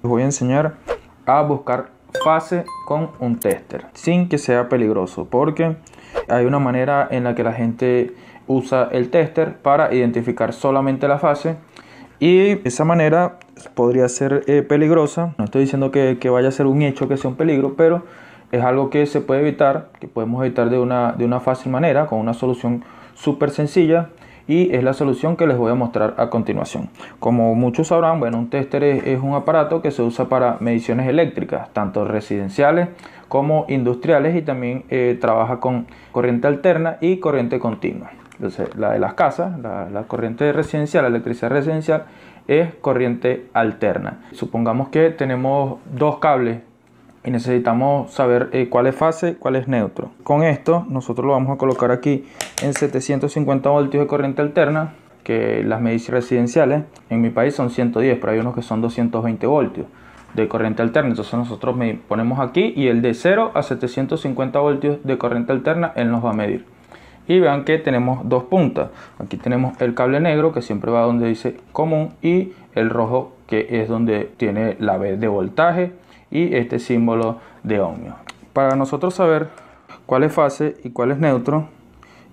Les voy a enseñar a buscar fase con un tester sin que sea peligroso, porque hay una manera en la que la gente usa el tester para identificar solamente la fase y esa manera podría ser peligrosa. No estoy diciendo que vaya a ser un hecho que sea un peligro, pero es algo que se puede evitar, que podemos evitar de una fácil manera, con una solución súper sencilla, y es la solución que les voy a mostrar a continuación. Como muchos sabrán, bueno, un tester es un aparato que se usa para mediciones eléctricas, tanto residenciales como industriales, y también trabaja con corriente alterna y corriente continua. Entonces, la de las casas, la corriente residencial, la electricidad residencial, es corriente alterna. Supongamos que tenemos dos cables y necesitamos saber cuál es fase, cuál es neutro. Con esto nosotros lo vamos a colocar aquí en 750 voltios de corriente alterna, que las mediciones residenciales en mi país son 110, pero hay unos que son 220 voltios de corriente alterna. Entonces nosotros ponemos aquí y el de 0 a 750 voltios de corriente alterna él nos va a medir. Y vean que tenemos dos puntas. Aquí tenemos el cable negro, que siempre va donde dice común, y el rojo, que es donde tiene la B de voltaje y este símbolo de ohmio. Para nosotros saber cuál es fase y cuál es neutro,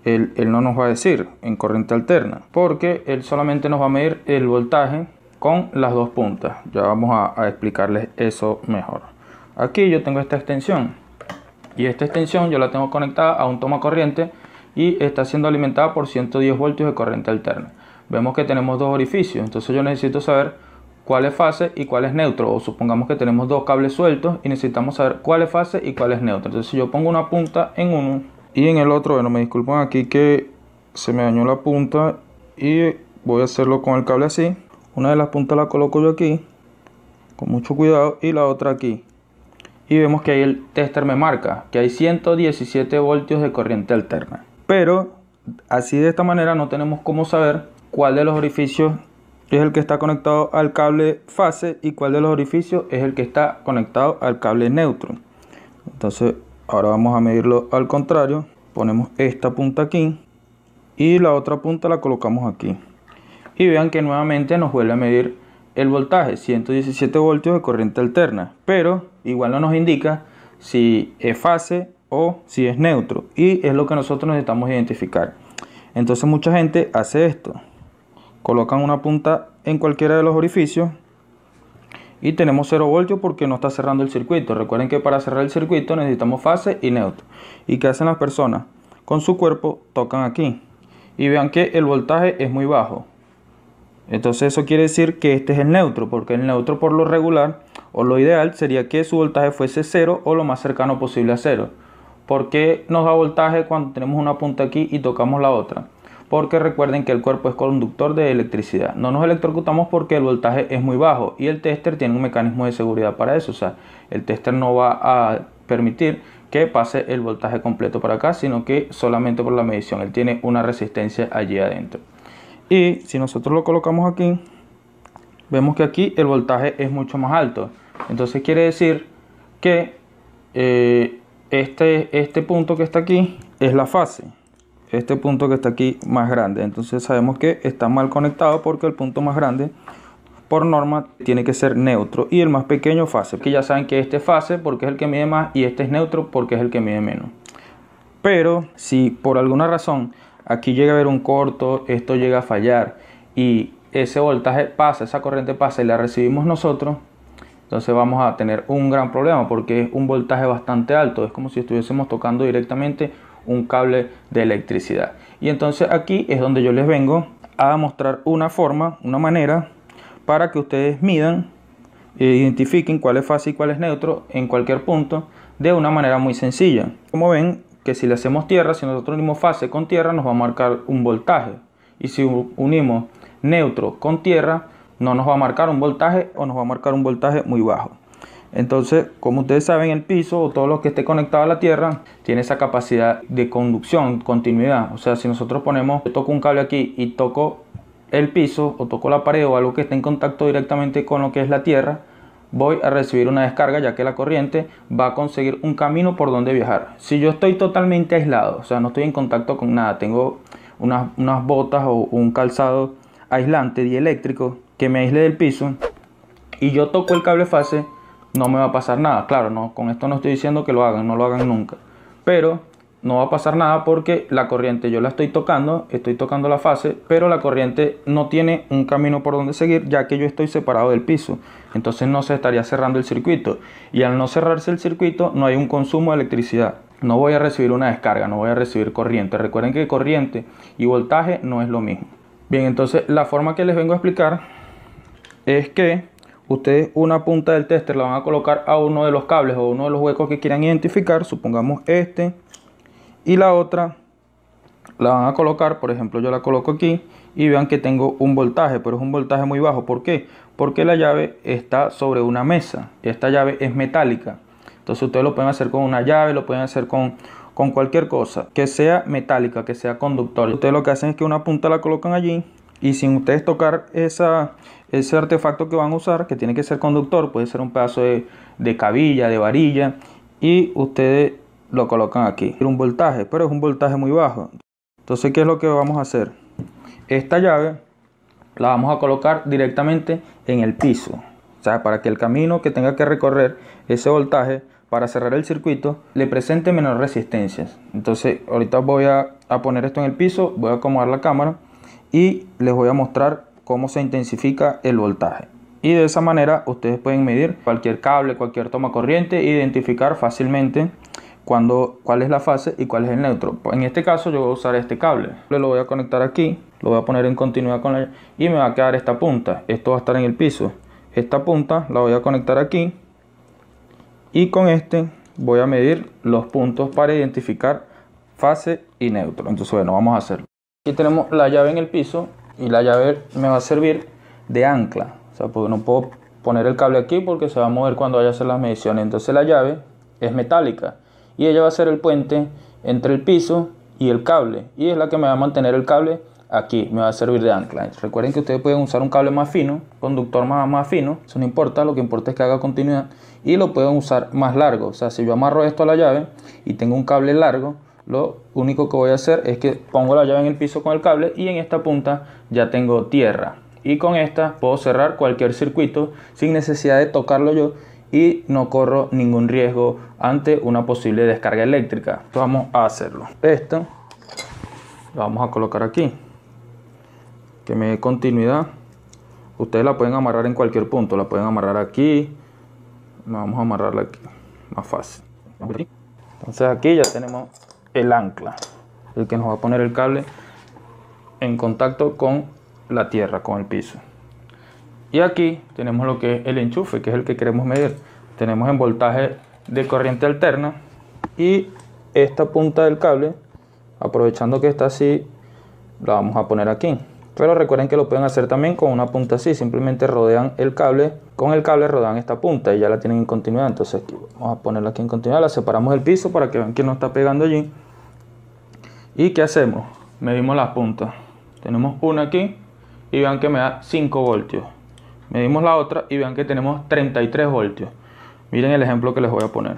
él no nos va a decir en corriente alterna, porque él solamente nos va a medir el voltaje con las dos puntas. Ya vamos a explicarles eso mejor. Aquí yo tengo esta extensión, y esta extensión yo la tengo conectada a un toma corriente y está siendo alimentada por 110 voltios de corriente alterna. Vemos que tenemos dos orificios, entonces yo necesito saber cuál es fase y cuál es neutro, o supongamos que tenemos dos cables sueltos y necesitamos saber cuál es fase y cuál es neutro. Entonces si yo pongo una punta en uno y en el otro, bueno, me disculpan aquí que se me dañó la punta y voy a hacerlo con el cable así. Una de las puntas la coloco yo aquí con mucho cuidado y la otra aquí, y vemos que ahí el tester me marca que hay 117 voltios de corriente alterna. Pero así, de esta manera, no tenemos cómo saber cuál de los orificios es el que está conectado al cable fase y cuál de los orificios es el que está conectado al cable neutro. Entonces ahora vamos a medirlo al contrario. Ponemos esta punta aquí y la otra punta la colocamos aquí, y vean que nuevamente nos vuelve a medir el voltaje, 117 voltios de corriente alterna, pero igual no nos indica si es fase o si es neutro, y es lo que nosotros necesitamos identificar. Entonces mucha gente hace esto: colocan una punta en cualquiera de los orificios y tenemos 0 voltios porque no está cerrando el circuito. Recuerden que para cerrar el circuito necesitamos fase y neutro. ¿Y qué hacen las personas? Con su cuerpo tocan aquí y vean que el voltaje es muy bajo. Entonces eso quiere decir que este es el neutro, porque el neutro, por lo regular o lo ideal, sería que su voltaje fuese 0 o lo más cercano posible a 0. ¿Por qué nos da voltaje cuando tenemos una punta aquí y tocamos la otra? Porque recuerden que el cuerpo es conductor de electricidad. No nos electrocutamos porque el voltaje es muy bajo, y el tester tiene un mecanismo de seguridad para eso. O sea, el tester no va a permitir que pase el voltaje completo para acá, sino que solamente por la medición. Él tiene una resistencia allí adentro. Y si nosotros lo colocamos aquí, vemos que aquí el voltaje es mucho más alto. Entonces quiere decir que este punto que está aquí es la fase. Este punto que está aquí más grande. Entonces sabemos que está mal conectado, porque el punto más grande por norma tiene que ser neutro y el más pequeño fase. Que ya saben que este es fase porque es el que mide más y este es neutro porque es el que mide menos. Pero si por alguna razón aquí llega a haber un corto, esto llega a fallar y ese voltaje pasa, esa corriente pasa y la recibimos nosotros, entonces vamos a tener un gran problema, porque es un voltaje bastante alto. Es como si estuviésemos tocando directamente un cable de electricidad. Y entonces aquí es donde yo les vengo a mostrar una forma, una manera para que ustedes midan e identifiquen cuál es fase y cuál es neutro en cualquier punto de una manera muy sencilla. Como ven, que si le hacemos tierra, si nosotros unimos fase con tierra, nos va a marcar un voltaje, y si unimos neutro con tierra, no nos va a marcar un voltaje o nos va a marcar un voltaje muy bajo. Entonces, como ustedes saben, el piso o todo lo que esté conectado a la tierra tiene esa capacidad de conducción, continuidad. O sea, si nosotros toco un cable aquí y toco el piso o toco la pared o algo que esté en contacto directamente con lo que es la tierra, voy a recibir una descarga, ya que la corriente va a conseguir un camino por donde viajar. Si yo estoy totalmente aislado, o sea, no estoy en contacto con nada, tengo unas botas o un calzado aislante dieléctrico que me aísle del piso, y yo toco el cable fase, no me va a pasar nada. Claro, no, con esto no estoy diciendo que lo hagan, no lo hagan nunca, pero no va a pasar nada porque la corriente yo la estoy tocando la fase, pero la corriente no tiene un camino por donde seguir, ya que yo estoy separado del piso. Entonces no se estaría cerrando el circuito, y al no cerrarse el circuito no hay un consumo de electricidad. No voy a recibir una descarga, no voy a recibir corriente. Recuerden que corriente y voltaje no es lo mismo. Bien, entonces la forma que les vengo a explicar es que ustedes una punta del tester la van a colocar a uno de los cables o uno de los huecos que quieran identificar, supongamos este, y la otra la van a colocar, por ejemplo yo la coloco aquí, y vean que tengo un voltaje, pero es un voltaje muy bajo. ¿Por qué? Porque la llave está sobre una mesa, esta llave es metálica. Entonces ustedes lo pueden hacer con una llave, lo pueden hacer con cualquier cosa que sea metálica, que sea conductor. Ustedes lo que hacen es que una punta la colocan allí, y sin ustedes tocar ese artefacto que van a usar, que tiene que ser conductor, puede ser un pedazo de cabilla, de varilla, y ustedes lo colocan aquí. Un voltaje, pero es un voltaje muy bajo. Entonces, ¿qué es lo que vamos a hacer? Esta llave la vamos a colocar directamente en el piso, o sea, para que el camino que tenga que recorrer ese voltaje para cerrar el circuito le presente menor resistencias. Entonces ahorita voy a poner esto en el piso, voy a acomodar la cámara y les voy a mostrar cómo se intensifica el voltaje. Y de esa manera ustedes pueden medir cualquier cable, cualquier toma corriente e identificar fácilmente cuál es la fase y cuál es el neutro. En este caso yo voy a usar este cable, lo voy a conectar aquí, lo voy a poner en continuidad con y me va a quedar esta punta. Esto va a estar en el piso, esta punta la voy a conectar aquí, y con este voy a medir los puntos para identificar fase y neutro. Entonces bueno, vamos a hacerlo. Aquí tenemos la llave en el piso, y la llave me va a servir de ancla. O sea, porque no puedo poner el cable aquí porque se va a mover cuando vaya a hacer las mediciones. Entonces la llave es metálica y ella va a ser el puente entre el piso y el cable, y es la que me va a mantener el cable aquí, me va a servir de ancla. Recuerden que ustedes pueden usar un cable más fino, conductor más fino, eso no importa, lo que importa es que haga continuidad, y lo pueden usar más largo. O sea, si yo amarro esto a la llave y tengo un cable largo, lo único que voy a hacer es que pongo la llave en el piso con el cable, y en esta punta ya tengo tierra, y con esta puedo cerrar cualquier circuito sin necesidad de tocarlo yo, y no corro ningún riesgo ante una posible descarga eléctrica. Entonces vamos a hacerlo. Esto lo vamos a colocar aquí, que me dé continuidad. Ustedes la pueden amarrar en cualquier punto, la pueden amarrar aquí, vamos a amarrarla aquí, más fácil. Entonces aquí ya tenemos el ancla, el que nos va a poner el cable en contacto con la tierra, con el piso. Y aquí tenemos lo que es el enchufe, que es el que queremos medir. Tenemos en voltaje de corriente alterna, y esta punta del cable, aprovechando que está así, la vamos a poner aquí. Pero recuerden que lo pueden hacer también con una punta así, simplemente rodean el cable, con el cable rodean esta punta y ya la tienen en continuidad. Entonces aquí vamos a ponerla aquí en continuidad, la separamos del piso para que vean que no está pegando allí. ¿Y qué hacemos? Medimos las puntas. Tenemos una aquí y vean que me da 5 voltios. Medimos la otra y vean que tenemos 33 voltios. Miren el ejemplo que les voy a poner.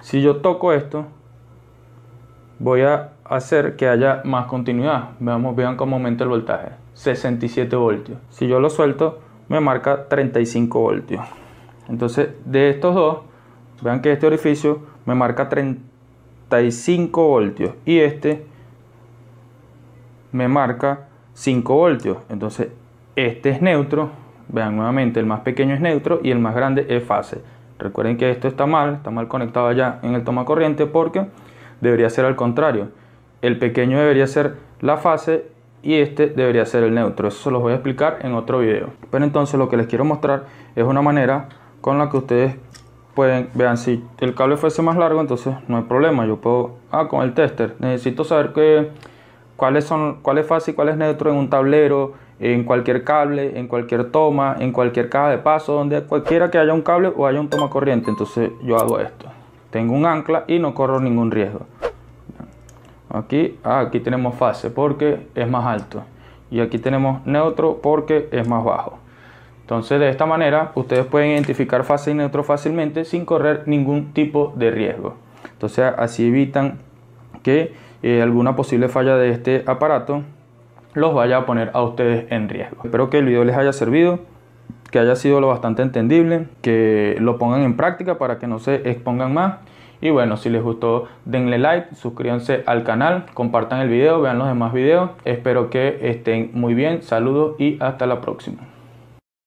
Si yo toco esto, voy a hacer que haya más continuidad. Vean cómo aumenta el voltaje. 67 voltios. Si yo lo suelto, me marca 35 voltios. Entonces, de estos dos, vean que este orificio me marca 35 voltios. Y este me marca 5 voltios. Entonces, este es neutro. Vean nuevamente, el más pequeño es neutro y el más grande es fase. Recuerden que esto está mal conectado allá en el toma corriente, porque debería ser al contrario. El pequeño debería ser la fase y este debería ser el neutro. Eso se los voy a explicar en otro video. Pero entonces lo que les quiero mostrar es una manera con la que ustedes pueden, vean, si el cable fuese más largo, entonces no hay problema. Yo puedo, con el tester, necesito saber cuál es fase y cuál es neutro en un tablero, en cualquier cable, en cualquier toma, en cualquier caja de paso, donde cualquiera que haya un cable o haya un toma corriente. Entonces yo hago esto, tengo un ancla y no corro ningún riesgo. Aquí tenemos fase porque es más alto, y aquí tenemos neutro porque es más bajo. Entonces de esta manera ustedes pueden identificar fase y neutro fácilmente sin correr ningún tipo de riesgo. Entonces así evitan que alguna posible falla de este aparato los vaya a poner a ustedes en riesgo. Espero que el video les haya servido. que haya sido lo bastante entendible, que lo pongan en práctica para que no se expongan más. Y bueno, si les gustó denle like, suscríbanse al canal, compartan el video, vean los demás videos. Espero que estén muy bien, saludos y hasta la próxima.